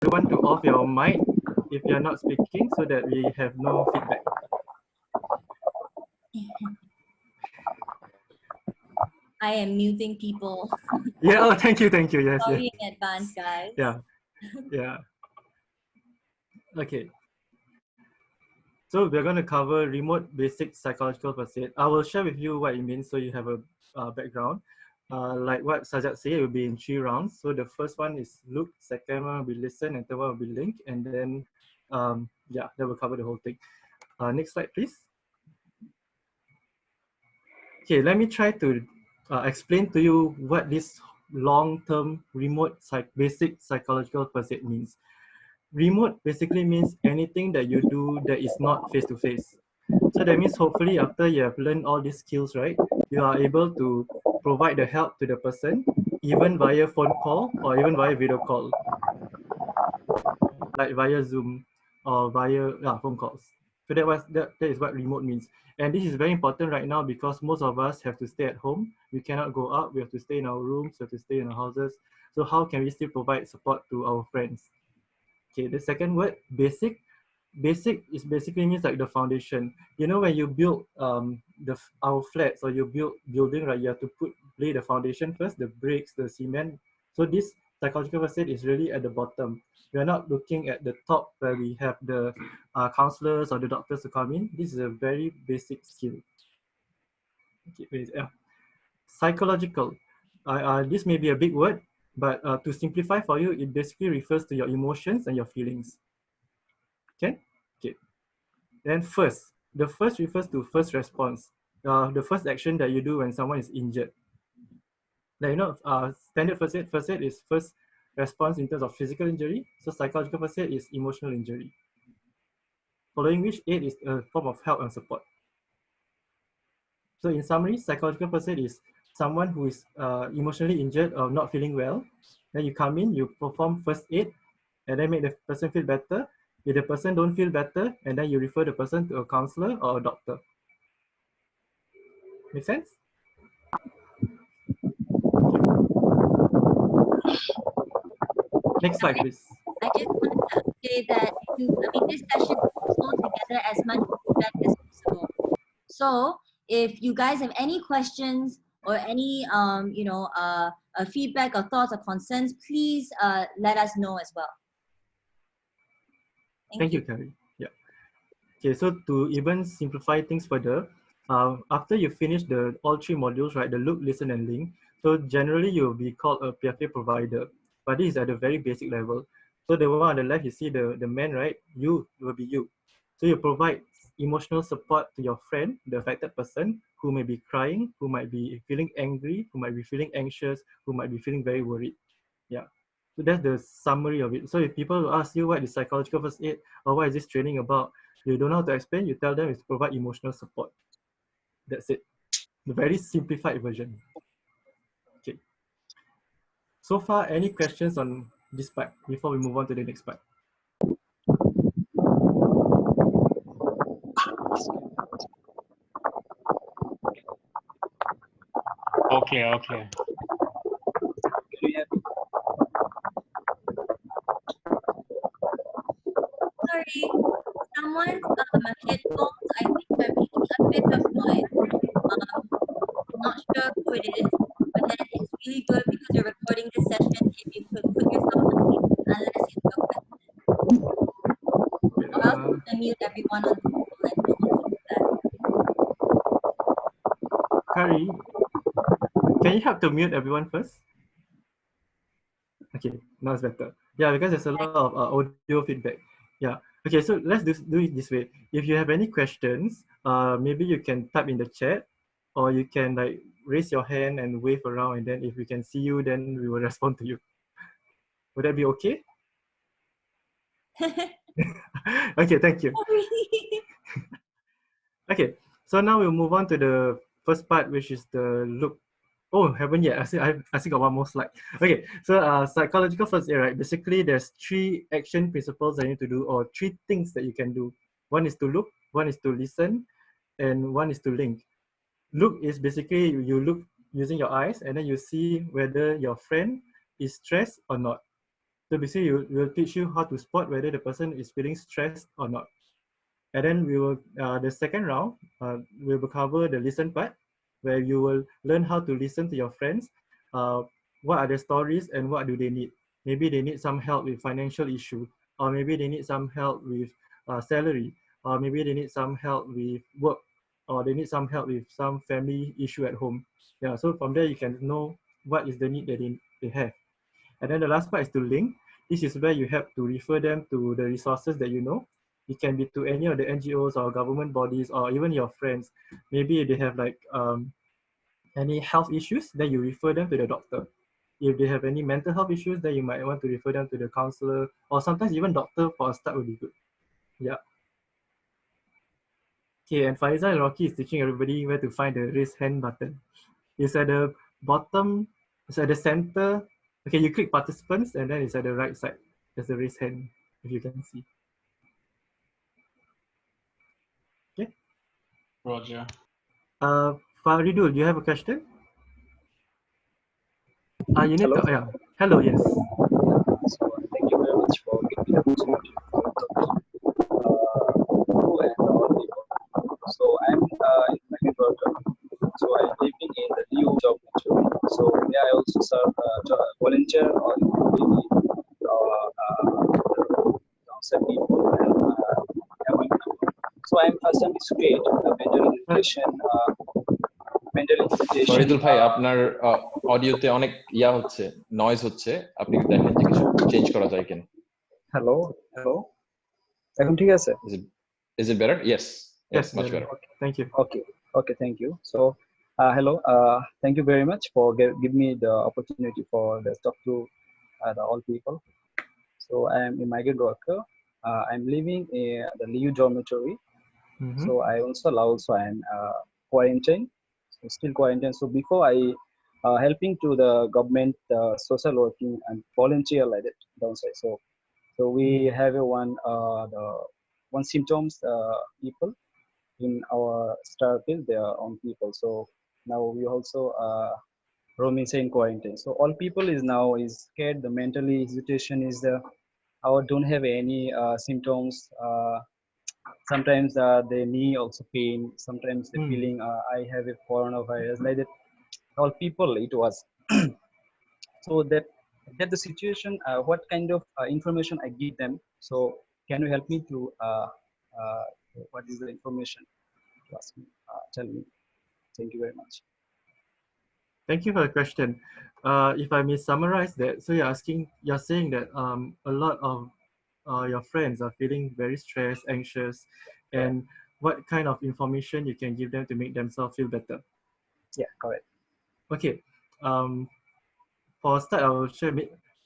everyone to off your mic if you're not speaking so that we have no feedback. I am muting people. Yeah, oh, thank you. Yes, Sorry yes. in advance, guys. Yeah. Okay. So we're going to cover remote basic psychological first aid. I will share with you what it means so you have a background. Like what Sajat said, it will be in 3 rounds. So the first one is look, second one will be listen, and third one will be link. And then, yeah, that will cover the whole thing. Next slide, please. Okay, let me try to explain to you what this long-term remote basic psychological first aid means. Remote basically means anything that you do that is not face-to-face. So that means hopefully after you have learned all these skills, right, you are able to provide the help to the person, even via phone call or even via video call, like via Zoom or via phone calls. So that is what remote means. And this is very important right now because most of us have to stay at home. We cannot go out. We have to stay in our rooms. We have to stay in our houses. So how can we still provide support to our friends? Okay, the second word, basic. Basic is basically means like the foundation. You know, when you build our flats or you build building, right, you have to lay the foundation first, the bricks, the cement. So this psychological first aid is really at the bottom. We are not looking at the top where we have the counselors or the doctors to come in. This is a very basic skill. Okay, psychological. This may be a big word, but to simplify for you, it basically refers to your emotions and your feelings. Okay? Okay. Then first, the first refers to first response. The first action that you do when someone is injured. Like, standard first aid is first response in terms of physical injury. So psychological first aid is emotional injury. Following which aid is a form of help and support. So in summary, psychological first aid is someone who is emotionally injured or not feeling well. Then you come in, you perform first aid, and then make the person feel better. If the person don't feel better, and then you refer the person to a counselor or a doctor. Make sense? Next slide, please. I just wanted to say that this session is all together as much feedback as possible. So if you guys have any questions or any feedback or thoughts or concerns, please let us know as well. Thank you, Carrie. Yeah. Okay, so to even simplify things further, after you finish all 3 modules, right, the look, listen, and link, so generally you'll be called a PFA provider, but this is at a very basic level. So the one on the left, you see the man, right? You will be you. So you provide emotional support to your friend, the affected person, who may be crying, who might be feeling angry, who might be feeling anxious, who might be feeling very worried. Yeah. So that's the summary of it. So if people ask you what is psychological first aid or what is this training about, you don't know how to explain, you tell them it's to provide emotional support. That's it. The very simplified version. Okay. So far, any questions on this part before we move on to the next part? Okay. Sorry, someone's headphones, I think, are making a bit of noise. Not sure who it is, but then it's really good because you're recording this session. If you could put yourself on mute, unless it's your question, or else you can mute everyone on the call and we'll also do that. Kari, can you help to mute everyone first? Okay, now it's better. Yeah, because there's a lot of audio feedback. Yeah. Okay, so let's do it this way. If you have any questions, maybe you can type in the chat, or you can like raise your hand and wave around, and then if we can see you, then we will respond to you. Would that be okay? Okay, thank you. Okay, so now we'll move on to the first part, which is the look. Oh, haven't yet. I still got one more slide. Okay, so psychological first aid, right? Basically, there's 3 action principles that you need to do, or 3 things that you can do. One is to look, one is to listen, and one is to link. Look is basically you look using your eyes, and then you see whether your friend is stressed or not. So basically, we'll teach you how to spot whether the person is feeling stressed or not. And then we will, the second round, we will cover the listen part, where you will learn how to listen to your friends. Uh, what are their stories and what do they need? Maybe they need some help with financial issue, or maybe they need some help with salary, or maybe they need some help with work, or they need some help with some family issue at home. Yeah, so from there you can know what is the need that they have. And then the last part is to link. This is where you have to refer them to the resources that you know. It can be to any of the NGOs or government bodies or even your friends. Maybe they have like any health issues, then you refer them to the doctor. If they have any mental health issues, then you might want to refer them to the counselor, or sometimes even doctor for a start would be good. Yeah. Okay, and Faizal and Rocky is teaching everybody where to find the raise hand button. It's at the bottom, it's at the center. Okay, you click participants and then it's at the right side. There's the raise hand, if you can see. Okay. Roger. Faridul, you have a question? You need Hello. to, yeah. Hello, yes. So thank you very much for giving me the opportunity to talk to you and all people. So I'm in Mexico. So I'm living in the new job actually. So yeah, I also serve volunteer or maybe counsel people and helping people. So I'm first time student mental education. Mental education. Faridul ভাই আপনার অডিওতে অনেক হচ্ছে noise হচ্ছে, আপনি দেখেন যে কিছু change করা যায় কিনা। হ্যালো হ্যালো, এখন ঠিক আছে? Is it better? Yes, much better. Okay. Thank you. Okay, thank you. So hello, thank you very much for giving me the opportunity for the talk to all people. So I am a migrant worker. I'm living in the Liu dormitory. Mm-hmm. So I also am quarantined. So still quarantined. So before I helping to the government social working and volunteer like that downside. So we have one symptoms people in our star field, their own people. So now we also roaming in quarantine. So all people is now is scared. The mentally situation is our don't have any symptoms. Sometimes they knee also pain. Sometimes they feeling I have a coronavirus like that. All people it was. So that the situation. What kind of information I give them? So can you help me to what is the information? Ask me, tell me. Thank you very much. Thank you for the question. If I may summarize that, so you're saying that a lot of your friends are feeling very stressed, anxious, and what kind of information you can give them to make themselves feel better? Yeah, correct. Okay. For a start, I will share.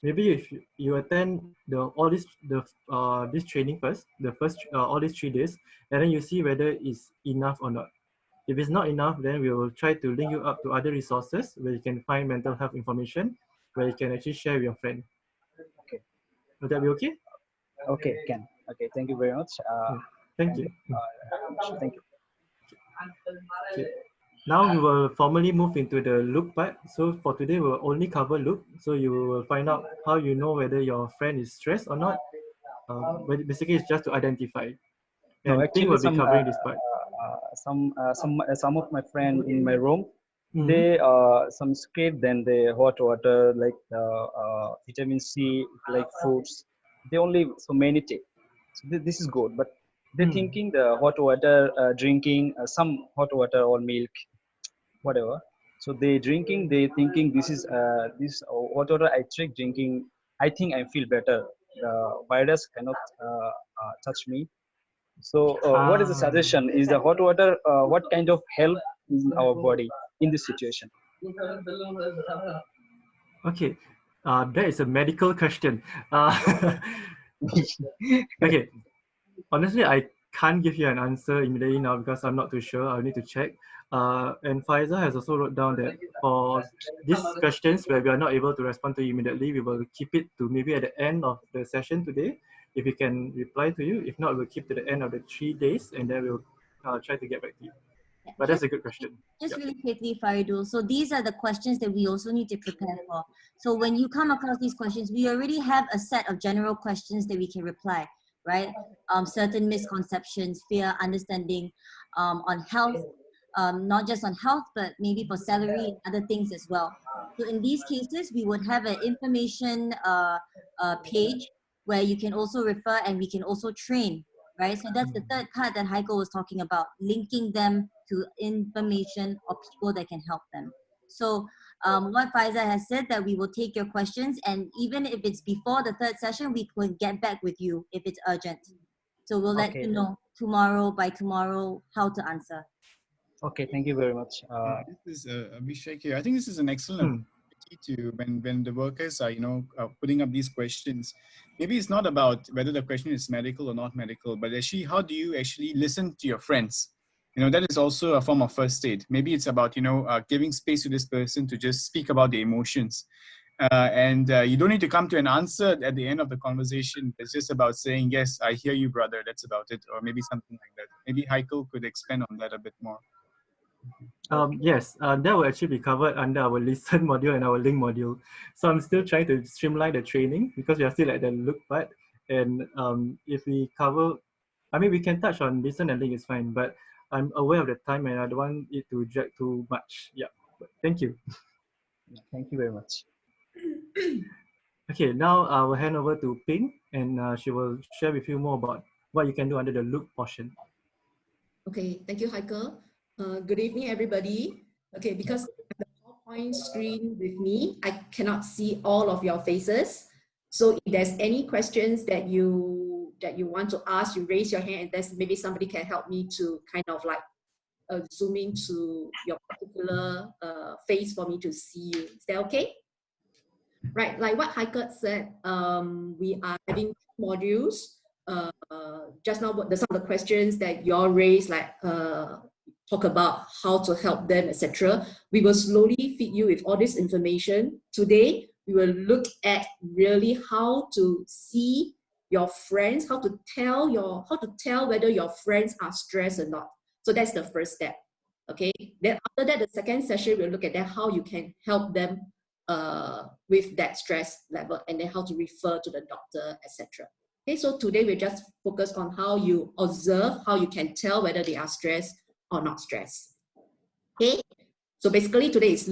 Maybe if you attend this training first, the first all these 3 days, and then you see whether it's enough or not. If it's not enough, then we will try to link you up to other resources where you can find mental health information, where you can actually share with your friend. Okay. Will that be okay? Okay, can. Okay, thank you very much. Thank you. Thank you. Okay. Now we will formally move into the look part. So for today, we'll only cover look. So you will find out how you know whether your friend is stressed or not. But basically, it's just to identify. And No, Ting actually, will be covering this part. some of my friend in my room, Mhm. they some scared. Then they hot water like vitamin C, like foods. They only so many take. So this is good, but they thinking the hot water drinking some hot water or milk, whatever. So they drinking, they thinking this is this hot water I drink drinking. I think I feel better. The virus cannot touch me. So, what is the suggestion? Is the hot water what kind of help in our body in this situation? Okay, that is a medical question. Okay, honestly, I can't give you an answer immediately now because I'm not too sure. I'll need to check. And Pfizer has also wrote down that for these questions where we are not able to respond to you immediately, we will keep it to maybe at the end of the session today, if we can reply to you. If not, we'll keep to the end of the 3 days and then we'll try to get back to you. Yeah. But that's a good question. Just really quickly, Faridul. So these are the questions that we also need to prepare for. So when you come across these questions, we already have a set of general questions that we can reply, right? Certain misconceptions, fear, understanding on health, not just on health, but maybe for salary and other things as well. So in these cases, we would have an information page where you can also refer and we can also train, right? So that's the third part that Heiko was talking about, linking them to information or people that can help them. So what Faiza has said, that we will take your questions, and even if it's before the third session, we will get back with you if it's urgent. So we'll let you know by tomorrow how to answer. Okay, thank you very much. This is Abhishek here. I think this is an excellent opportunity to, when the workers are, putting up these questions, maybe it's not about whether the question is medical or not medical, but actually, how do you actually listen to your friends? That is also a form of first aid. Maybe it's about, giving space to this person to just speak about the emotions. And you don't need to come to an answer at the end of the conversation. It's just about saying, yes, I hear you, brother. That's about it. Or maybe something like that. Maybe Heiko could expand on that a bit more. Yes, that will actually be covered under our listen module and our link module. So I'm still trying to streamline the training because we are still at the look part. And if we cover, we can touch on listen and link is fine, but I'm aware of the time and I don't want it to drag too much. Yeah, but thank you. Thank you very much. Okay, now I will hand over to Ping and she will share with you more about what you can do under the look portion. Okay, thank you, Heiko. Good evening, everybody. Okay, because the PowerPoint screen with me, I cannot see all of your faces. So if there's any questions that you want to ask, you raise your hand, and there's maybe somebody can help me to kind of like zoom into your particular face for me to see you. Is that okay? Right, like what Heiko said, we are having modules. Just now, some of the questions that you all raised, like talk about how to help them, etc. We will slowly feed you with all this information. Today, we will look at really how to see your friends, how to tell whether your friends are stressed or not. So that's the first step. Okay. Then after that, the second session, we'll look at that how you can help them with that stress level, and then how to refer to the doctor, etc. Okay, so today we just focus on how you observe, how you can tell whether they are stressed or not stressed. Okay, so basically today is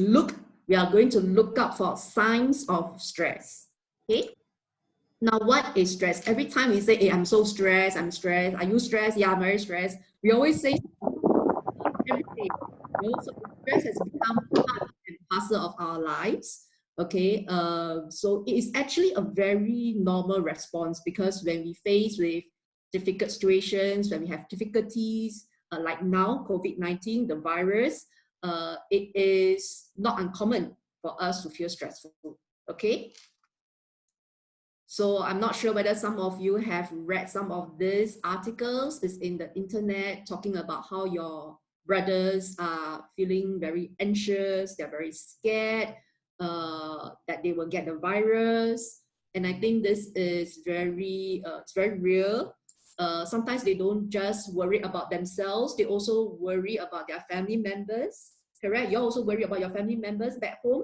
we are going to look up for signs of stress. Okay, now what is stress? Every time we say, hey, I'm so stressed, I'm stressed, are you stressed? Yeah, I'm very stressed. We always say every day. So stress has become part and parcel of our lives. Okay, so it is actually a very normal response, because when we face with difficult situations, when we have difficulties, like now, COVID-19, the virus, it is not uncommon for us to feel stressful, okay? So I'm not sure whether some of you have read some of these articles. It's in the internet talking about how your brothers are feeling very anxious, they're very scared, that they will get the virus. And I think this is it's very real. Sometimes they don't just worry about themselves, they also worry about their family members, correct? You also worry about your family members back home?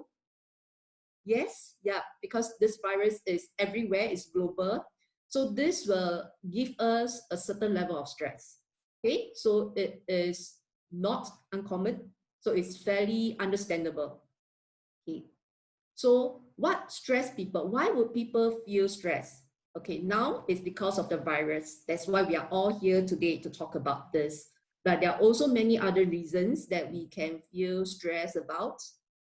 Yes, yeah, because this virus is everywhere, it's global. So this will give us a certain level of stress, okay? So it is not uncommon, so it's fairly understandable, okay? So what stress people? Why would people feel stress? Okay, now it's because of the virus. That's why we are all here today to talk about this. But there are also many other reasons that we can feel stress about.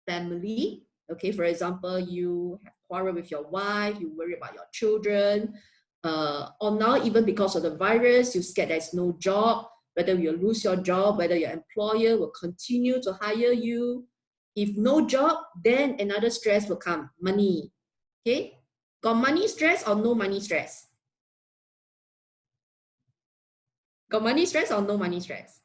Family, okay, for example, you have quarrel with your wife, you worry about your children, or now even because of the virus, you're scared there's no job, whether you'll lose your job, whether your employer will continue to hire you. If no job, then another stress will come, money. Okay, got money stress or no money stress? Got money stress or no money stress?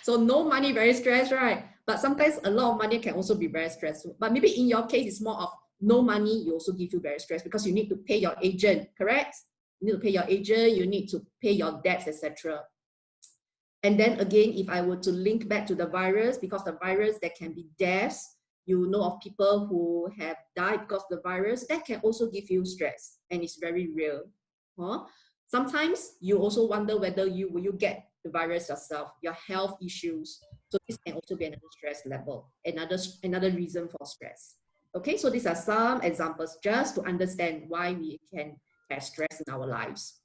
So no money, very stressed, right? But sometimes a lot of money can also be very stressful. But maybe in your case, it's more of no money, you also give you very stressed because you need to pay your agent, correct? You need to pay your agent, you need to pay your debts, etc. And then again, if I were to link back to the virus, because the virus, there can be deaths, you know of people who have died because of the virus, that can also give you stress, and it's very real. Sometimes you also wonder whether will you get the virus yourself, your health issues. So this can also be another stress level, another reason for stress. Okay, so these are some examples just to understand why we can have stress in our lives.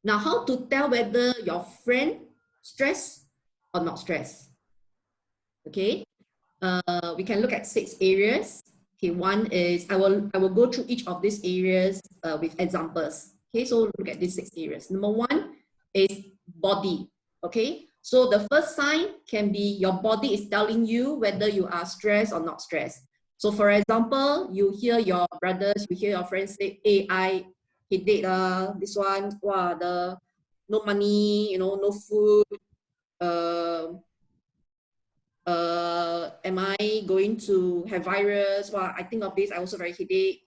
Now, how to tell whether your friend stressed or not stressed? Okay, we can look at 6 areas. Okay, one is I will go through each of these areas with examples. Okay, so look at these 6 areas. Number 1 is body. Okay, so the first sign can be your body is telling you whether you are stressed or not stressed. So for example, you hear your brothers, you hear your friends say, hey, I headache, this one, wow, no money, no food, am I going to have virus? Well, I think of this, I also very headache,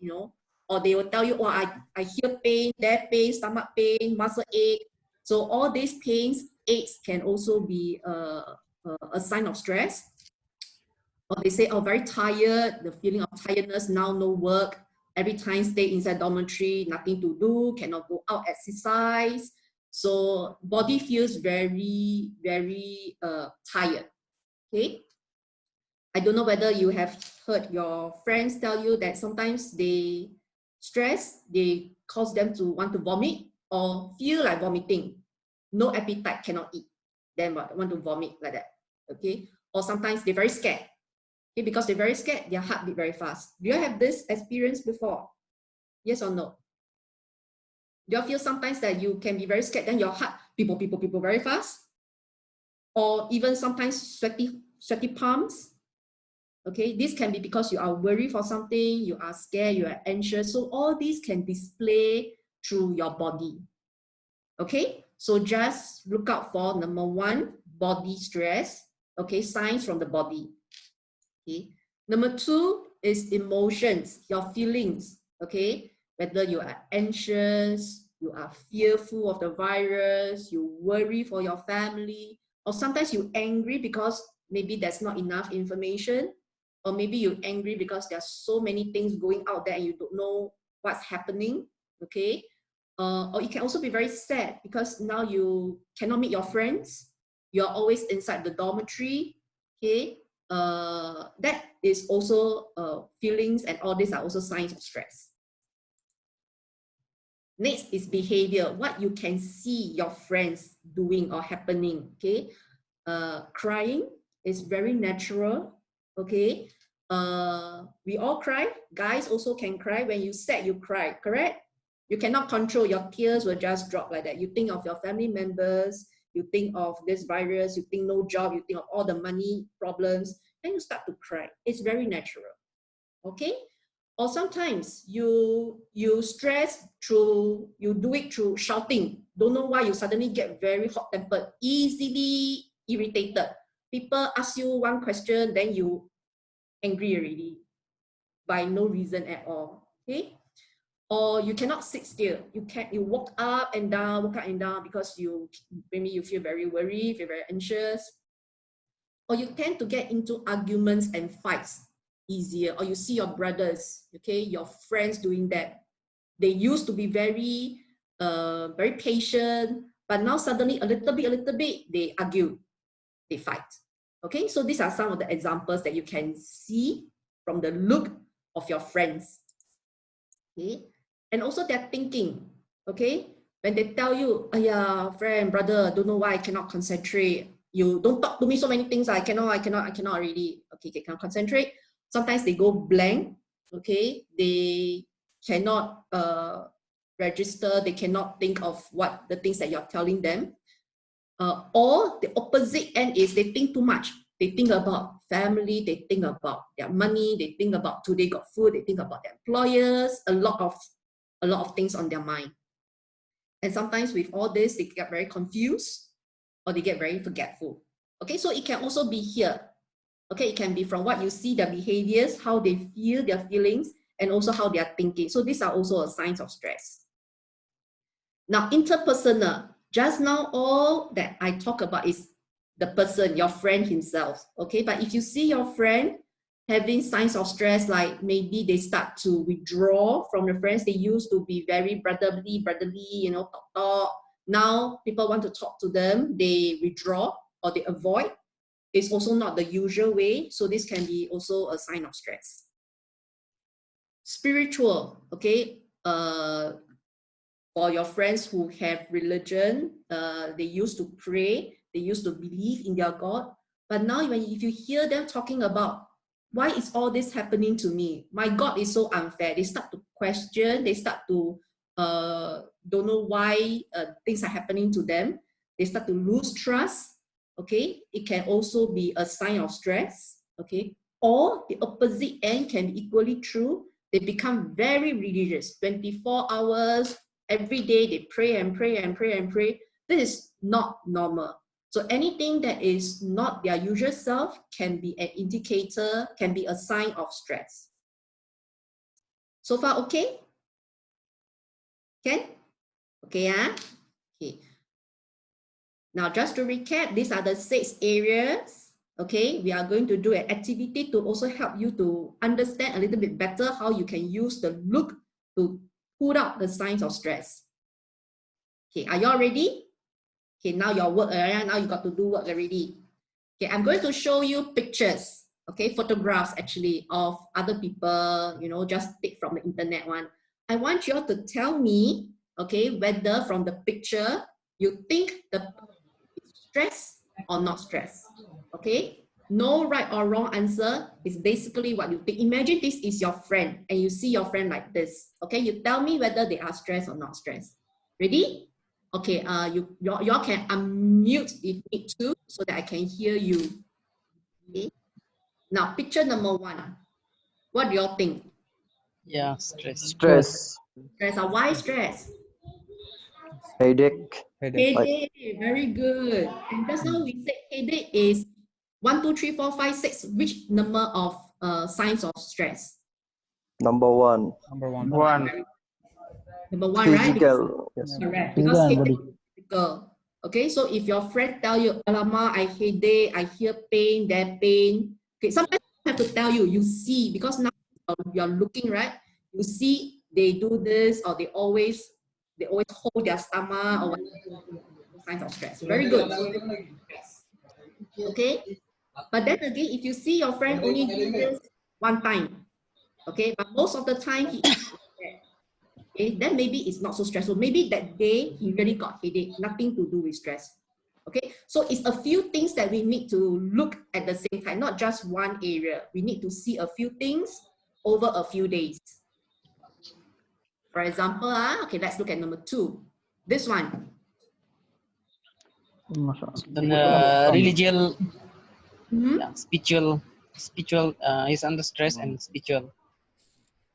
or they will tell you, oh, I hear pain, there pain, stomach pain, muscle ache. So all these pains, aches can also be a sign of stress. Or they say, oh, very tired, the feeling of tiredness, now no work, every time stay inside dormitory, nothing to do, cannot go out, exercise. So body feels very, very tired. Okay, I don't know whether you have heard your friends tell you that sometimes they cause them to want to vomit or feel like vomiting, no appetite, cannot eat, then want to vomit like that. Okay, or sometimes they're very scared. Okay, because they're very scared, their heart beat very fast. Do you have this experience before? Yes or no? Do you feel sometimes that you can be very scared, then your heart people very fast? Or even sometimes sweaty palms? Okay, this can be because you are worried for something, you are scared, you are anxious. So all these can display through your body. Okay, so just look out for number 1, body stress. Okay, signs from the body. Okay, number 2 is emotions, your feelings. Okay, whether you are anxious, you are fearful of the virus, you worry for your family, or sometimes you're angry because maybe there's not enough information, or maybe you're angry because there's so many things going out there and you don't know what's happening. Okay, or it can also be very sad because now you cannot meet your friends, you're always inside the dormitory. Okay, that is also feelings, and all these are also signs of stress. Next is behavior, what you can see your friends doing or happening. Okay, crying is very natural. Okay, we all cry. Guys also can cry. When you sad, you cry, correct? You cannot control, your tears will just drop like that. You think of your family members, you think of this virus, you think no job, you think of all the money problems, and you start to cry. It's very natural. Okay, or sometimes you stress through, you do it through shouting. Don't know why you suddenly get very hot-tempered, easily irritated. People ask you one question, then you angry already by no reason at all. Okay, or you cannot sit still. You walk up and down because maybe you feel very worried, feel very anxious, or you tend to get into arguments and fights easier, or you see your brothers, okay, your friends doing that. They used to be very very patient, but now suddenly a little bit they argue, they fight. Okay, so these are some of the examples that you can see from the look of your friends. Okay, and also their thinking. Okay, when they tell you, friend, brother, don't know why I cannot concentrate, you don't talk to me so many things, I cannot already. Okay, they cannot concentrate. Sometimes they go blank. Okay, they cannot register, they cannot think of what the things that you're telling them. Or the opposite end is they think too much. They think about family, they think about their money, they think about today got food, they think about their employers, a lot of things on their mind. And sometimes with all this, they get very confused or they get very forgetful. Okay, so it can also be here. Okay, it can be from what you see, their behaviors, how they feel, their feelings, and also how they are thinking. So these are also signs of stress. Now, interpersonal, Just now, all that I talk about is the person, your friend himself, okay? But if you see your friend having signs of stress, like maybe they start to withdraw from the friends, they used to be very brotherly, you know, talk. Now people want to talk to them, they withdraw or they avoid. It's also not the usual way, so this can be also a sign of stress. Spiritual, okay? For your friends who have religion, they used to pray, they used to believe in their God. But now if you hear them talking about, why is all this happening to me? My God is so unfair. They start to question, they start to don't know why things are happening to them. They start to lose trust, okay? It can also be a sign of stress, okay? Or the opposite end can be equally true. They become very religious, 24 hours, every day they pray and pray and pray and pray. This is not normal. So anything that is not their usual self can be an indicator, can be a sign of stress. So far, okay? Can? Okay, okay. Now, just to recap, these are the 6 areas. Okay, we are going to do an activity to also help you to understand a little bit better how you can use the look to put out the signs of stress. Okay, are you all ready? Okay, now your work, now you got to do work already. Okay, I'm going to show you pictures, okay, photographs actually of other people, you know, just take from the internet one. I want you all to tell me, okay, whether from the picture you think the stress or not stress, okay? No right or wrong answer is basically what you think. Imagine this is your friend and you see your friend like this, okay? You tell me whether they are stressed or not stressed. Ready? Okay, y'all can unmute if need to so that I can hear you. Okay. Now, picture number 1. What do y'all think? Yeah, stress. Stress. Stress or why stress? Headache. Headache, very good. And just now we said headache is 1, 2, 3, 4, 5, 6. Which number of signs of stress? Number 1. Number 1. Number 1, right? Physical. Yes. Correct. Because headache is physical. Okay, so if your friend tell you, Alama, I headache, I hear pain, there pain. Okay, sometimes I have to tell you, you see, because now you're looking, right? You see they do this or they always hold their stomach or whatever. Signs of stress. Very good. So okay, but then again, if you see your friend only do this one time, okay, but most of the time he okay, then maybe it's not so stressful. Maybe that day he really got headache, nothing to do with stress. Okay, so it's a few things that we need to look at the same time, not just one area. We need to see a few things over a few days. For example, okay, let's look at number 2. This one. Religious, Mm-hmm. spiritual is under stress and spiritual.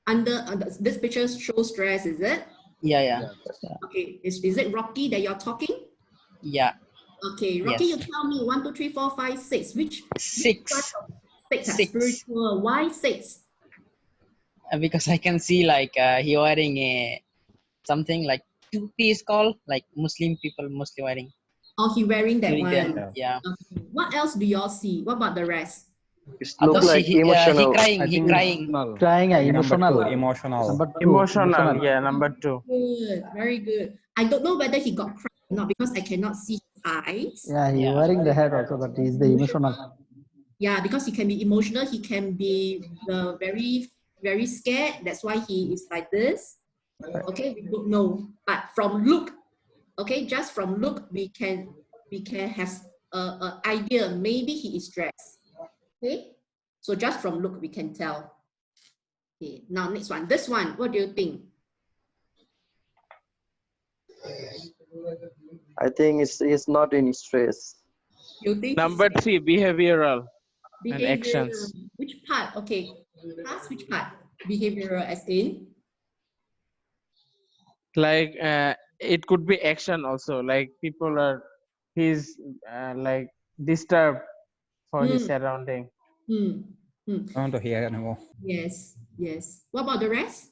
Under this picture shows stress, is it? Yeah. Okay, is it Rocky that you're talking? Yeah. Okay, Rocky, Yes. you tell me 1, 2, 3, 4, 5, 6. Which 6. 6 are 6. spiritual? Why 6? Because I can see like he wearing a something like two-piece called like Muslim people mostly wearing. Oh, he wearing that During one. them, yeah. Okay. What else do y'all see? What about the rest? It look Others like he emotional. crying. I He think crying. crying, Emotional. emotional. Number 2. Emotional. Yeah, number 2. Good, very good. I don't know whether he got cried or not because I cannot see his eyes. Yeah, he wearing the hat also, but he's the emotional. Yeah, because he can be emotional. He can be very, very scared. That's why he is like this. Okay, we don't know. But from look, okay, just from look, we can have an idea. Maybe he is stressed. Okay, so just from look, we can tell. Okay, now next one. This one, what do you think? I think it's not in stress. You think Number 3, behavioral and behavioral? actions. Which part? Okay, past which part? Behavioral as in? Like it could be action also. Like people are, he's like disturbed for his surrounding. I want to hear anymore. Yes. What about the rest?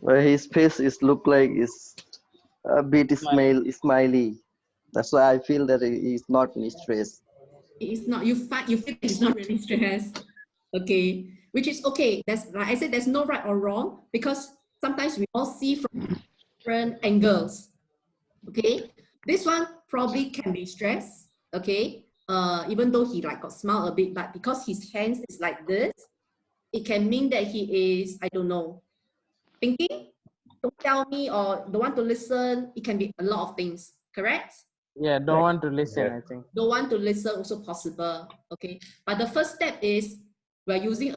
Where his face is look like is a bit smiley. That's why I feel that he is not in stress. It's not, you feel it's not really stressed. Okay, which is okay. That's like I said, there's no right or wrong because sometimes we all see from different angles. Okay, this one probably can be stressed. Okay, even though he like got smile a bit, but because his hands is like this, it can mean that he is, I don't know, thinking, don't tell me, or don't want to listen. It can be a lot of things, correct? Yeah, don't want to listen, I think. Don't want to listen also possible. Okay, but the first step is we're using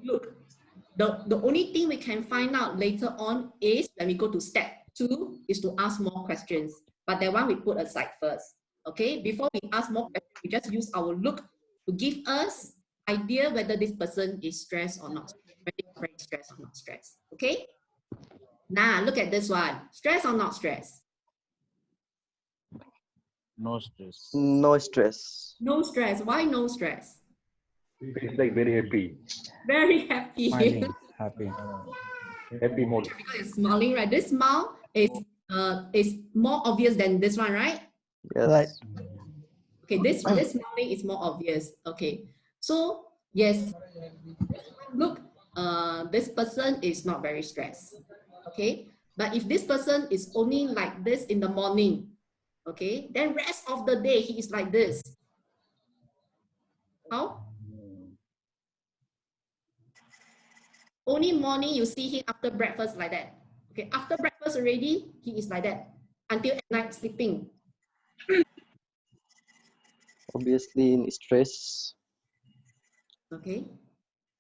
look. The only thing we can find out later on is when we go to step 2 is to ask more questions. But that one we put aside first. Okay, before we ask more questions, we just use our look to give us idea whether this person is stressed or not, whether very stressed or not stressed. Okay, now look at this one. Stress or not stress? No stress. No stress. No stress. Why no stress? It's like very happy. Very happy. Smiling, happy. Happy mode. Because it's smiling, right? This smile is more obvious than this one, right? Yes. Right. Okay, this smiling is more obvious. Okay, so yes, look, this person is not very stressed. Okay, but if this person is only like this in the morning, okay, then rest of the day he is like this. How? Only morning you see him after breakfast like that. Okay, after breakfast already, he is like that until at night sleeping. Obviously in stress. Okay,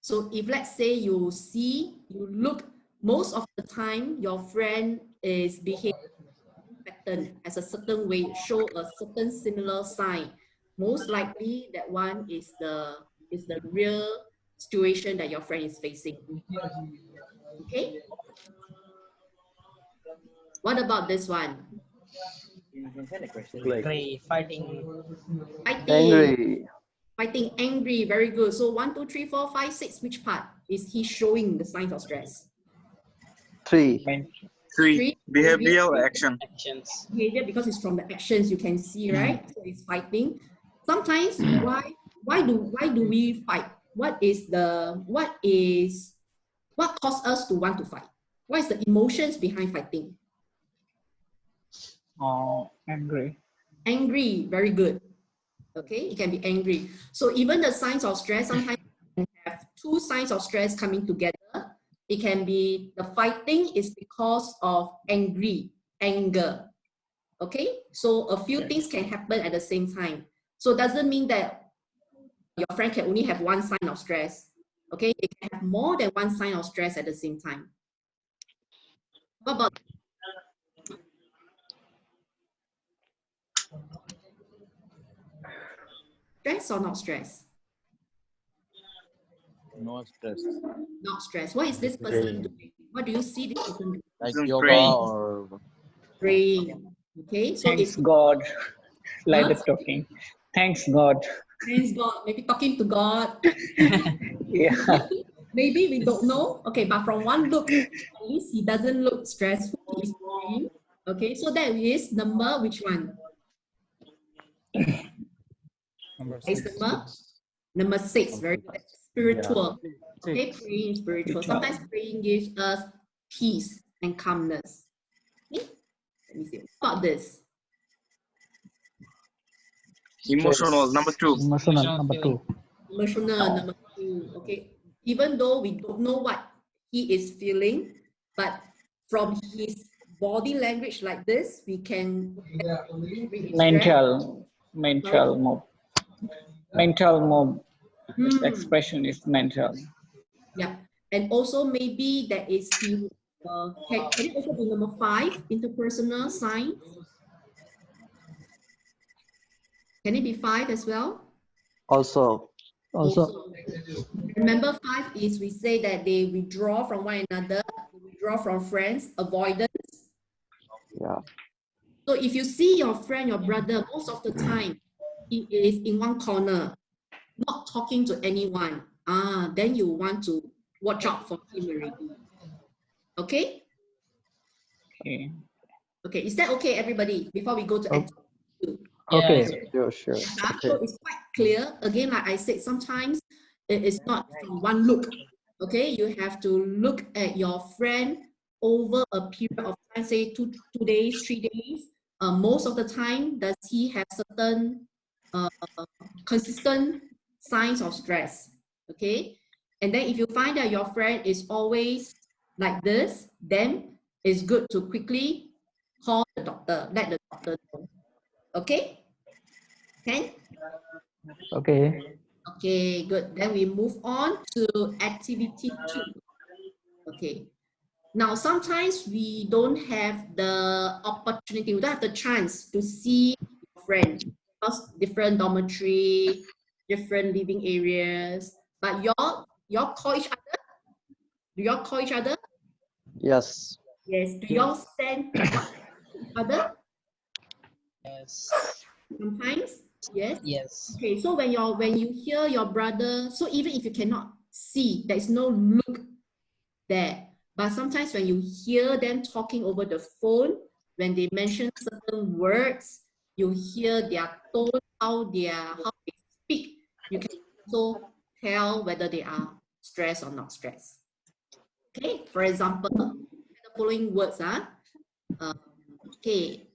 so if let's say you look, most of the time your friend is behaving pattern as a certain way, show a certain similar sign. Most likely that one is the real situation that your friend is facing. Okay. What about this one? Fighting. Angry. Fighting, angry. Very good. So 1, 2, 3, 4, 5, 6. Which part is he showing the signs of stress? 3. 3. Behavioral actions. Behavior, because it's from the actions you can see, right? So it's fighting. Sometimes why do we fight? What causes us to want to fight? What is the emotions behind fighting? Angry. Angry, very good. Okay, it can be angry. So even the signs of stress, sometimes you have 2 signs of stress coming together. It can be the fighting is because of anger. Okay, so a few things can happen at the same time. So it doesn't mean that your friend can only have 1 sign of stress. Okay, it can have more than 1 sign of stress at the same time. What about stress or not stress? No stress. Not stress. What is this person doing? What do you see this person doing? Like yoga or praying. Okay, so Thanks it's God. Like Huh? the talking. Thanks God. Thanks God. Maybe talking to God. Yeah. Maybe we don't know. Okay, but from one look, at least he doesn't look stressful. He's praying. Okay, so that is number which one? Number Is 6. number 6. Very good. Spiritual. Yeah. Okay, praying spiritual. Sometimes praying gives us peace and calmness. Okay? Let me see. What about this? Emotional, number 2. Emotional, number 2. Emotional, number 2. Okay, even though we don't know what he is feeling, but from his body language like this, we can Mental move. Mental move. Expression is mental. Yeah, and also maybe that is he. Can it also be number 5, interpersonal signs? Can it be 5 as well? Also. Remember 5 is we say that they withdraw from one another, they withdraw from friends, avoidance. Yeah. So if you see your friend, your brother, most of the time, he is in one corner, not talking to anyone. Then you want to watch out for him already. Okay? Okay. Okay, is that okay, everybody? Before we go to activity 2. Okay. Sure, sure. So it's quite clear. Again, like I said, sometimes it is not from one look. Okay, you have to look at your friend over a period of time, say 2 days, 3 days. Most of the time, does he have certain consistent signs of stress? Okay, and then if you find that your friend is always like this, then it's good to quickly call the doctor, let the doctor know. Okay? Can? Okay. Okay, good. Then we move on to activity 2. Okay. Now, sometimes we don't have the opportunity, we don't have the chance to see your friend because different dormitory, different living areas. But y'all call each other? Do y'all call each other? Yes. Yes. Do y'all send WhatsApp to each other? Yes. Sometimes? Yes. Yes. Okay, so when you hear your brother, so even if you cannot see, there is no look there. But sometimes when you hear them talking over the phone, when they mention certain words, you hear their tone, how they speak, you can also tell whether they are stressed or not stressed. Okay, for example, the following words are, okay,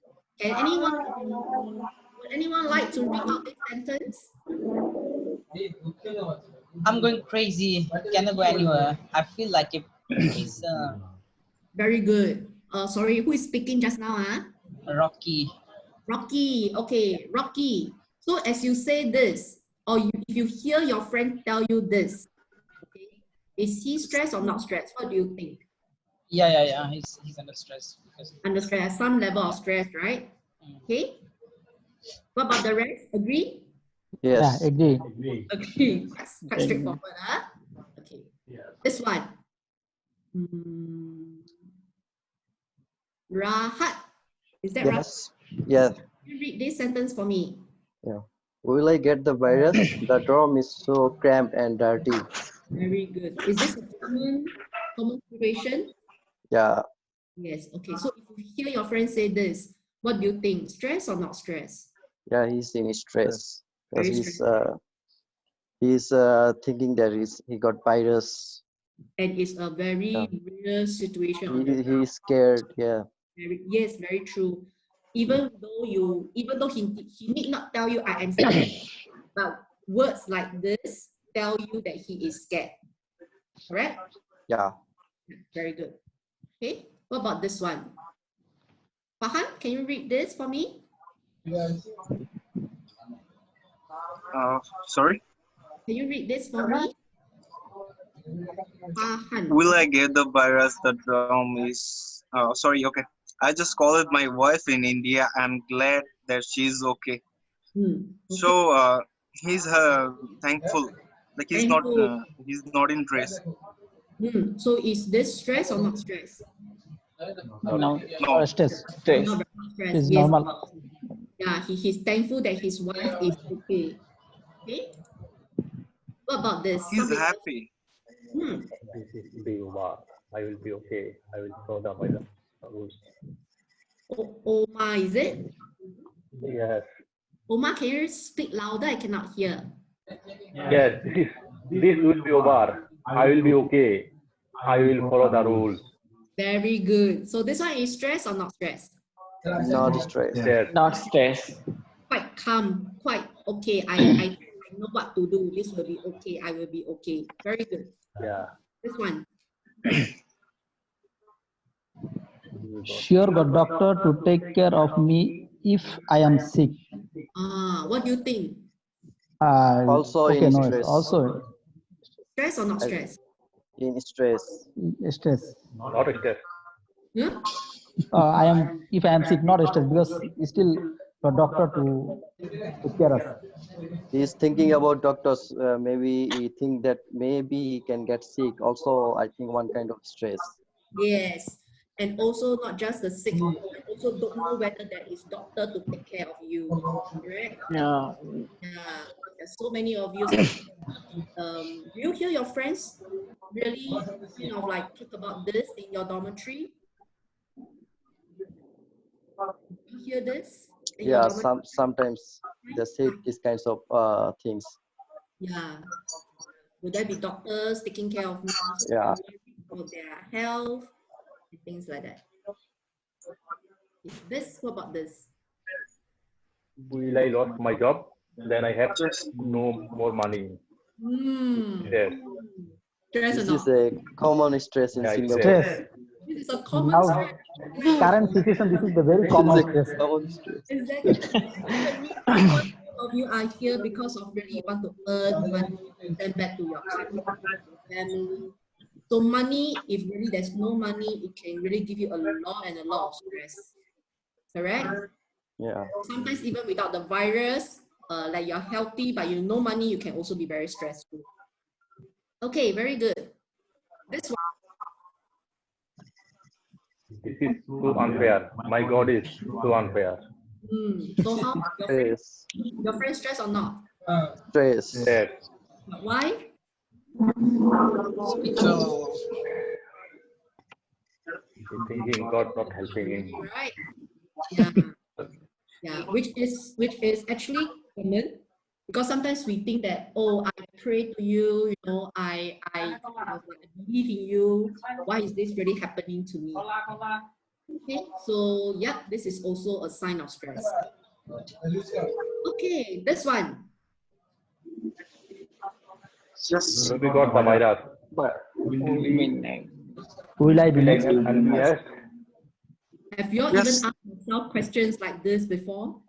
would anyone like to read out this sentence? I'm going crazy. Cannot go anywhere. I feel like if he's Very good. Sorry, who is speaking just now? Rocky. Rocky. Okay, Rocky. So as you say this, or if you hear your friend tell you this, okay, is he stressed or not stressed? What do you think? Yeah. He's under stress because Under stress, some level of stress, right? Okay. What about the rest? Agree? Yes. Yeah, agree. Agree. Quite straightforward, huh? Okay. This one. Rahat. Is that right? Yes. Yeah. You read this sentence for me. Yeah. Will I get the virus? The dorm is so cramped and dirty. Very good. Is this a common situation? Yeah. Yes. Okay. So if you hear your friend say this, what do you think? Stress or not stress? Yeah, he's in stress because Very he's thinking that he got virus. And it's a very real situation on the He's scared. Yeah. yes, very true. Even though he need not tell you I am scared, but words like this tell you that he is scared. Correct? Yeah. Very good. Okay. What about this one? Fahan, can you read this for me? Sorry? Can you read this for me? Fahan. Will I get the virus? The drum is. Sorry, okay. I just called my wife in India. I'm glad that she's okay. Okay. So he's thankful. Like he's not in stress. So is this stress or not stress? No. No. Stress. Not stress. It's Yes. normal. Yeah, he's thankful that his wife is okay. Okay. What about this? He's happy. This is being war. I will be okay. I will follow the virus rules. Oma, is it? Yes. Oma, can you speak louder? I cannot hear. Yes. This will be over. I will be okay. I will follow the rules. Very good. So this one is stress or not stress? Not stress. Yes. Not stress. Quite calm, quite okay. I know what to do. This will be okay. I will be okay. Very good. Yeah. This one. Sure, got doctor to take care of me if I am sick. What do you think? Also okay, in no, stress. also Stress or not stress? In stress. stress. Not stress. Yeah? I am if I am sick, not stress because still the doctor to take care of. He's thinking about doctors. Maybe he think that maybe he can get sick. Also, I think one kind of stress. Yes. And also not just the sick, but also don't know whether there is doctor to take care of you. Correct? Yeah. Yeah. There's so many of you. Do you hear your friends really talk about this in your dormitory? hear this in your Yeah, normal sometimes they say these kinds of things. Yeah. Would there be doctors taking care of nurses Yeah. for their health and things like that? This, what about this? Will I lost my job? Then I have no more money. Yes. Stress or This not? is a common stress in Yeah, it's Singapore. Stress. This is a common Now, stress. current situation, this is the very This common is a stress. common stress. Exactly. Most of you are here because of really you want to earn money to send back to your family. So money, if really there's no money, it can really give you a lot of stress. Correct? Yeah. Sometimes even without the virus, like you're healthy, but you know money, you can also be very stressful. Okay, very good. This one. This is so unfair. My God is so unfair. So how your friends stress or not? Stress. Yes. Why? He's thinking God not helping him. Right. Yeah. Yeah. Which is actually common, because sometimes we think that, oh, I pray to you, you know, I believe in you. Why is this really happening to me? Okay, so yeah, this is also a sign of stress. Okay, this one. Just Maybe got the virus. Will I be next? Yes. Have you all even asked yourself questions like this before?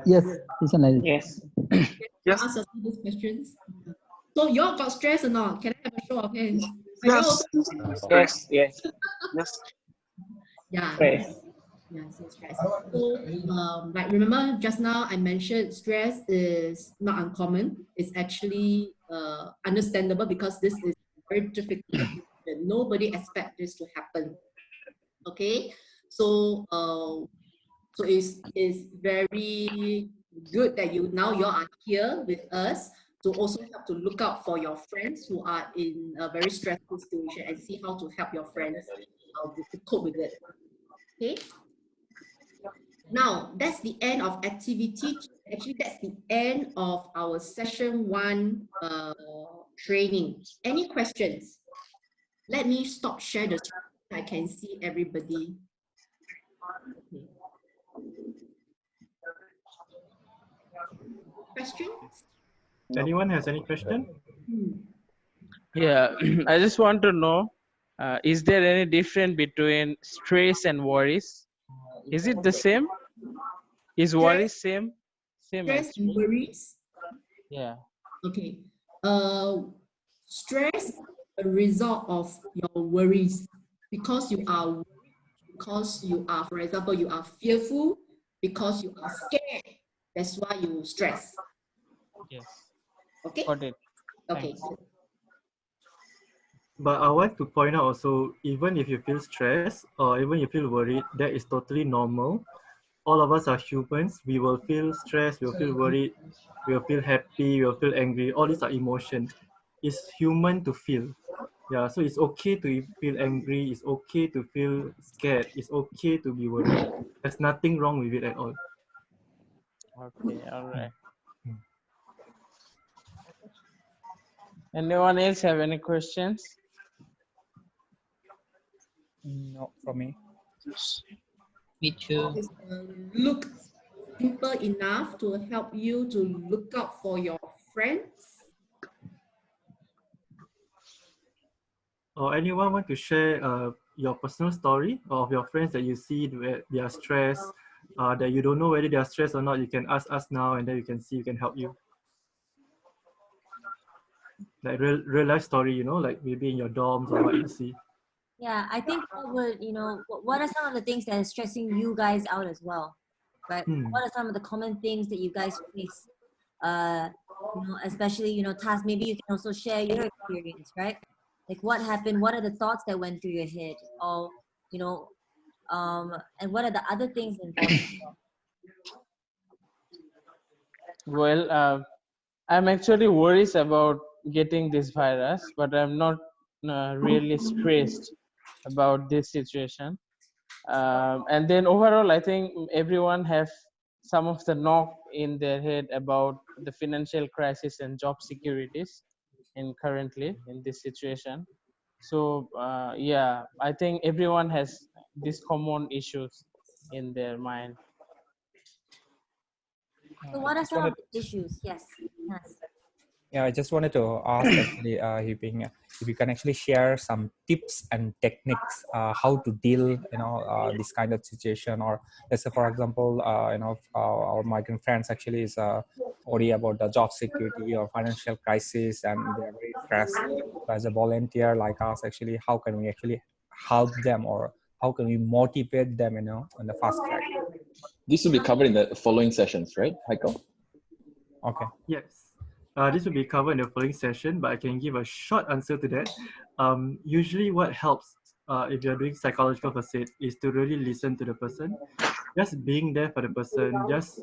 Yes, listen. Yes. Yes. Ask yourself these questions. So you all got stress or not? Can I have a show of hands? Yes. Yes. Yes. Yes. Yeah. Stress. Yeah, so stress. So, like remember just now I mentioned stress is not uncommon. It's actually understandable because this is very difficult. Nobody expects this to happen. Okay, so so it's very good that you are here with us to also have to look out for your friends who are in a very stressful situation and see how to help your friends to cope with it. Okay. Now, that's the end of activity. Actually, that's the end of our session 1 training. Any questions? Let me stop share the screen. I can see everybody. Okay. Questions? Anyone has any question? Yeah, I just want to know, is there any difference between stress and worries? Is it the same? Is worries same? Same as Stress and worries? Yeah. Okay. Stress is a result of your worries because you are worried, because you are, for example, you are fearful, because you are scared. That's why you stress. Yes. Okay. Got it. Okay. Thanks. But I want to point out also, even if you feel stressed or even you feel worried, that is totally normal. All of us are humans. We will feel stressed, we'll feel worried, we'll feel happy, we'll feel angry. All these are emotion. It's human to feel. Yeah, so it's okay to feel angry, it's okay to feel scared, it's okay to be worried. There's nothing wrong with it at all. Okay, all right. Anyone else have any questions? No, for me. Me too. Look simple enough to help you to look out for your friends. Or anyone want to share your personal story of your friends that you see where they are stressed, that you don't know whether they are stressed or not? You can ask us now, and then we can see we can help you. Like real life story, you know, like maybe in your dorms or what you see. Yeah, I think what would, what are some of the things that are stressing you guys out as well, right? What are some of the common things that you guys face? Especially, Taz, maybe you can also share your experience, right? Like what happened? What are the thoughts that went through your head? Or, and what are the other things involved as well? Well, I'm actually worried about getting this virus, but I'm not really stressed about this situation. And then overall, I think everyone have some of the knock in their head about the financial crisis and job securities in currently in this situation. So yeah, I think everyone has these common issues in their mind. So what are some of the issues? Yes. Yes. Yeah, I just wanted to ask actually, if you can actually share some tips and techniques how to deal, this kind of situation, or let's say, for example, our migrant friends actually is worried about the job security or financial crisis, and they are very stressed. So as a volunteer like us, actually, how can we actually help them, or how can we motivate them, on the fast track? This will be covered in the following sessions, right, Heiko? Okay. Yes. This will be covered in the following session, but I can give a short answer to that. Usually what helps if you're doing psychological first aid is to really listen to the person. Just being there for the person, just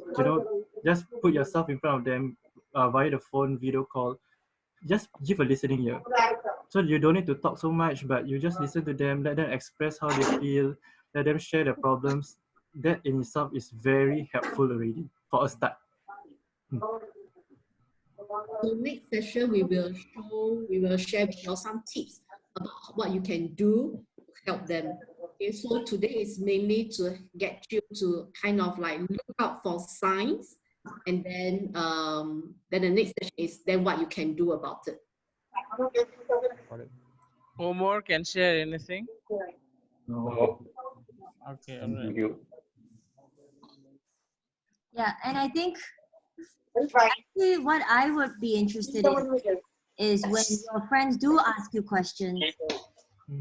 put yourself in front of them via the phone, video call. Just give a listening ear. So you don't need to talk so much, but you just listen to them, let them express how they feel, let them share their problems. That in itself is very helpful already for a start. So next session, we will share with you all some tips about what you can do to help them. Okay, so today is mainly to get you to kind of like look out for signs, and then the next session is then what you can do about it. Omar can share anything? No. Okay, all Thank right. you. Yeah, and I think actually what I would be interested in is when your friends do ask you questions,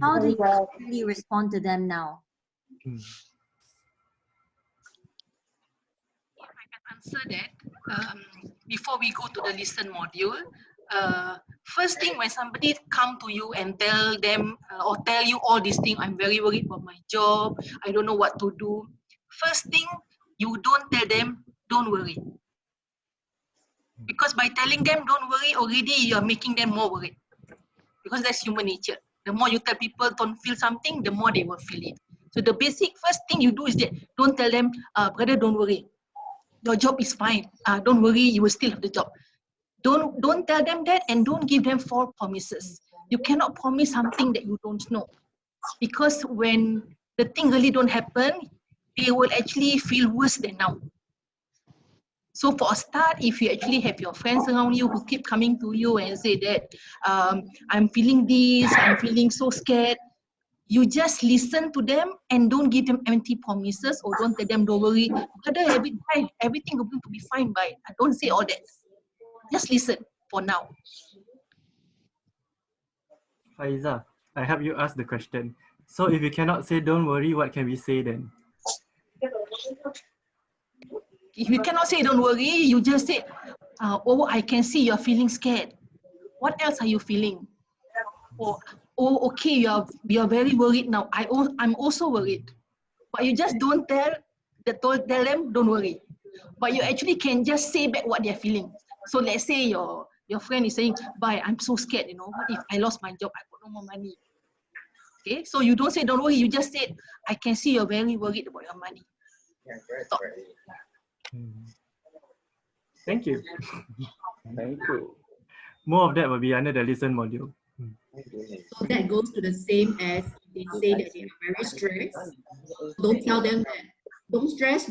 how do you actually respond to them now? Answer that before we go to the listen module. First thing, when somebody come to you and tell them or tell you all these things, I'm very worried about my job, I don't know what to do. First thing, you don't tell them, don't worry. Because by telling them don't worry, already you are making them more worried. Because that's human nature. The more you tell people don't feel something, the more they will feel it. So the basic first thing you do is that don't tell them, brother, don't worry. Your job is fine. Don't worry, you will still have the job. Don't tell them that, and don't give them false promises. You cannot promise something that you don't know. Because when the thing really don't happen, they will actually feel worse than now. So for a start, if you actually have your friends around you who keep coming to you and say that, I'm feeling this, I'm feeling so scared, you just listen to them and don't give them empty promises, or don't tell them, don't worry, brother, everything is going to be fine, bye. Don't say all that. Just listen for now. Faiza, I help you ask the question. So if you cannot say don't worry, what can we say then? If you cannot say don't worry, you just say, oh, I can see you're feeling scared. What else are you feeling? Or, oh, okay, you're very worried now. I'm also worried. But you just don't tell them, don't worry. But you actually can just say back what they're feeling. So let's say your friend is saying, bye, I'm so scared, what if I lost my job? I got no more money. Okay, so you don't say don't worry, you just say, I can see you're very worried about your money. Stop. Thank you. Thank you. More of that will be under the listen module. So that goes to the same as they say that they are very stressed. Don't tell them that, don't stress,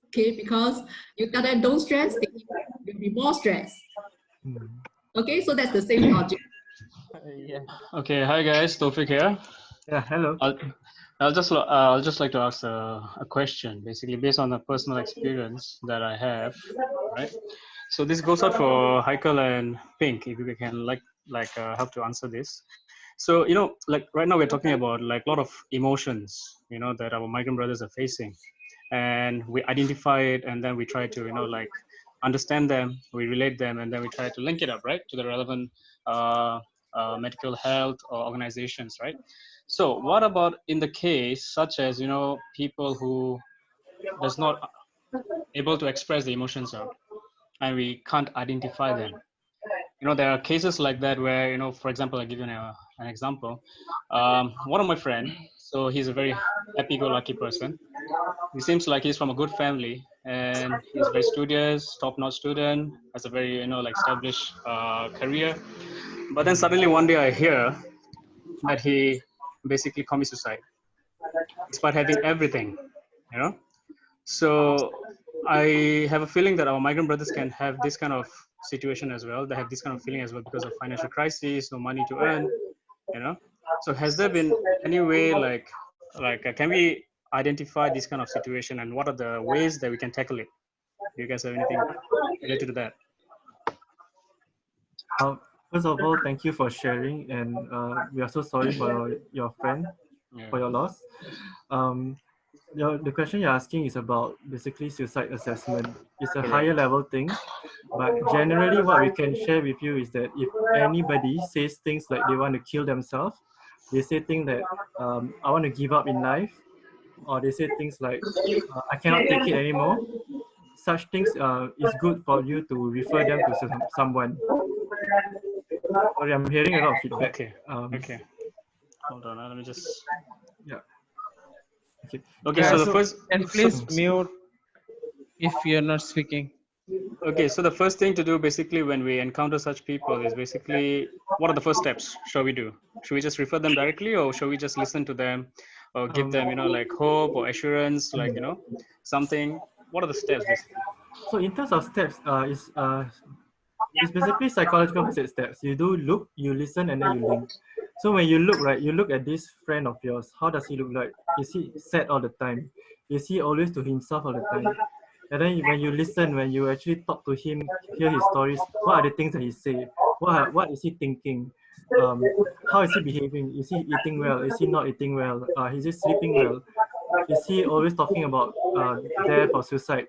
okay? Because you tell them don't stress, they'll be more stressed. Okay, so that's the same logic. Yeah. Okay, hi guys, Tofik here. Yeah, hello. I'll just like to ask a question, basically based on a personal experience that I have, right? So this goes out for Heikel and Pink, if you can help to answer this. So like right now we're talking about like a lot of emotions, that our migrant brothers are facing, and we identify it, and then we try to like understand them, we relate them, and then we try to link it up, right, to the relevant medical health or organizations, right? So what about in the case such as people who does not able to express the emotions out, and we can't identify them? there are cases like that where, for example, I'll give you an example. One of my friend, so he's a very happy-go-lucky person. He seems like he's from a good family, and he's very studious, top-notch student, has a very, established career. But then suddenly one day I hear that he basically commits suicide, despite having everything, you know. So I have a feeling that our migrant brothers can have this kind of situation as well. They have this kind of feeling as well because of financial crisis, no money to earn, you know. So has there been any way can we identify this kind of situation, and what are the ways that we can tackle it? Do you guys have anything related to that? First of all, thank you for sharing, and we are so sorry for your friend, for your loss. The question you're asking is about basically suicide assessment. It's a higher level thing, but generally what we can share with you is that if anybody says things like they want to kill themselves, they say things that I want to give up in life, or they say things like I cannot take it anymore, such things is good for you to refer them to someone. Sorry, I'm hearing a lot of feedback. Okay. Hold on, let me just. Yeah. Okay. Okay, so the first. And please mute if you're not speaking. Okay, so the first thing to do basically when we encounter such people is basically, what are the first steps shall we do? Should we just refer them directly, or should we just listen to them, or give them, like hope or assurance, like, something? What are the steps basically? So in terms of steps, it's basically psychological steps. You do look, you listen, and then you link. So when you look, right, you look at this friend of yours. How does he look like? Is he sad all the time? Is he always to himself all the time? And then when you listen, when you actually talk to him, hear his stories, what are the things that he say? What is he thinking? How is he behaving? Is he eating well? Is he not eating well? Is he sleeping well? Is he always talking about death or suicide?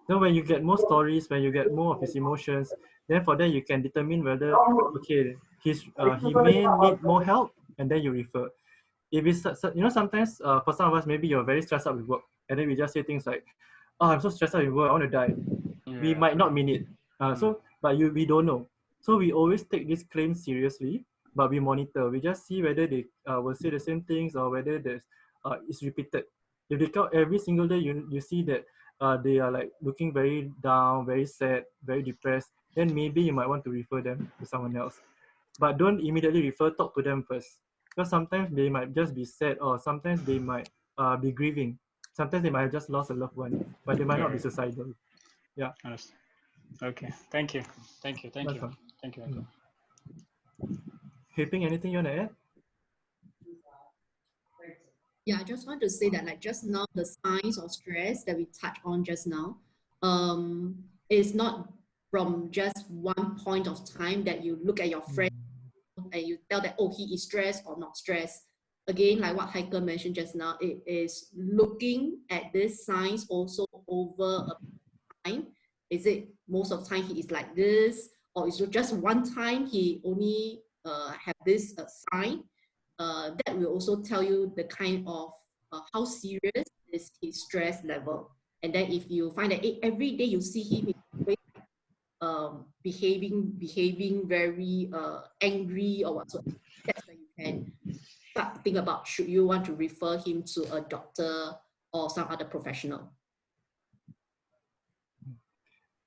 Then when you get more stories, when you get more of his emotions, then for that you can determine whether, okay, he may need more help, and then you refer. If it's, sometimes for some of us, maybe you're very stressed out with work, and then we just say things like, oh, I'm so stressed out with work, I want to die. We might not mean it. But we don't know. So we always take this claim seriously, but we monitor. We just see whether they will say the same things, or whether it's repeated. If they come every single day, you see that they are like looking very down, very sad, very depressed, then maybe you might want to refer them to someone else. But don't immediately refer, talk to them first. Because sometimes they might just be sad, or sometimes they might be grieving. Sometimes they might have just lost a loved one, but they might not be suicidal. Yeah. Okay. Thank you. Welcome. Thank you. Heping, anything you want to add? Yeah, I just want to say that, like just now, the signs of stress that we touched on just now, is not from just one point of time that you look at your friend and you tell that, oh, he is stressed or not stressed. Again, like what Heike mentioned just now, it is looking at these signs also over a time. Is it most of the time he is like this, or is it just one time he only have this sign? That will also tell you the kind of how serious is his stress level. And then if you find that every day you see him behaving very angry or whatsoever, that's when you can start think about, should you want to refer him to a doctor or some other professional.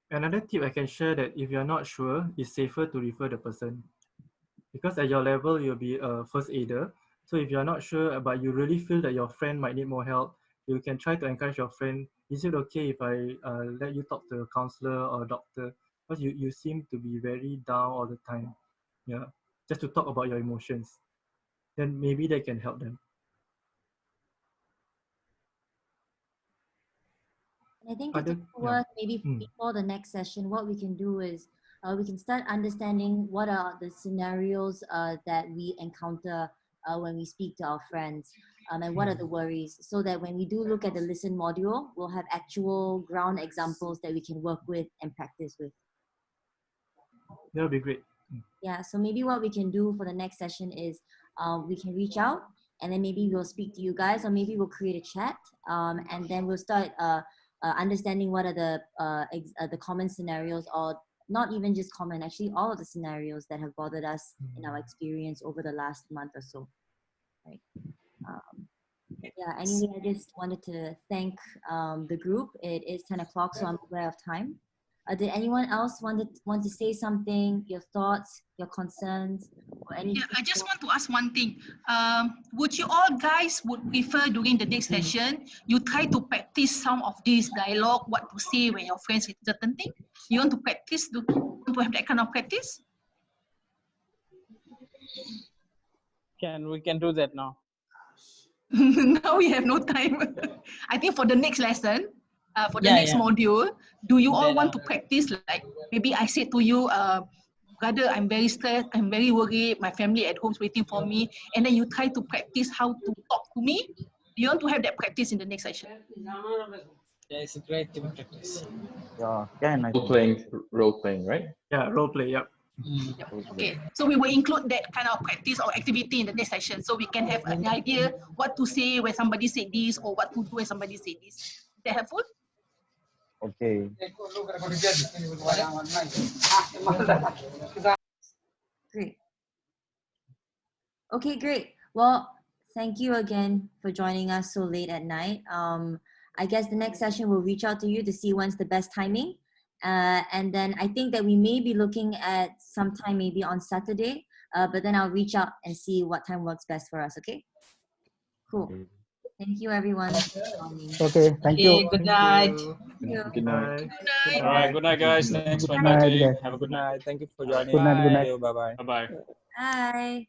Another tip I can share, that if you're not sure, it's safer to refer the person. Because at your level, you'll be a first aider. So if you're not sure, but you really feel that your friend might need more help, you can try to encourage your friend, is it okay if I let you talk to a counselor or a doctor? Because you seem to be very down all the time. Yeah, just to talk about your emotions. Then maybe they can help them. I think it's worth maybe before the next session, what we can do is we can start understanding what are the scenarios that we encounter when we speak to our friends, and what are the worries, so that when we do look at the listen module, we'll have actual ground examples that we can work with and practice with. That would be great. Yeah, so maybe what we can do for the next session is we can reach out, and then maybe we'll speak to you guys, or maybe we'll create a chat, and then we'll start understanding what are the common scenarios, or not even just common, actually all of the scenarios that have bothered us in our experience over the last month or so, right? Yeah, anyway, I just wanted to thank the group. It is 10 o'clock, so I'm aware of time. Did anyone else want to say something, your thoughts, your concerns, or anything? Yeah, I just want to ask one thing. Would you all guys would prefer during the next session, you try to practice some of this dialogue, what to say when your friends say certain thing? You want to practice, want to have that kind of practice? We can do that now. Now we have no time. I think for the next lesson, for the next module, do you all want to practice, like maybe I said to you, brother, I'm very stressed, I'm very worried, my family at home is waiting for me, and then you try to practice how to talk to me? Do you want to have that practice in the next session? Yeah, it's a great to practice. Yeah, role playing, right? Yeah, role play. Yep. Okay, so we will include that kind of practice or activity in the next session, so we can have an idea what to say when somebody said this, or what to do when somebody said this. Is that helpful? Okay. Great. Okay, great. Well, thank you again for joining us so late at night. I guess the next session will reach out to you to see when's the best timing. And then I think that we may be looking at sometime maybe on Saturday, but then I'll reach out and see what time works best for us, okay? Cool. Thank you, everyone. Okay, thank you. Good night. Good night. All right, good night, guys. Thanks for Good night, inviting. guys. Have a good Good night. night. Thank you for joining. Good night. Good Thank night. you. Bye bye. Bye bye. Bye.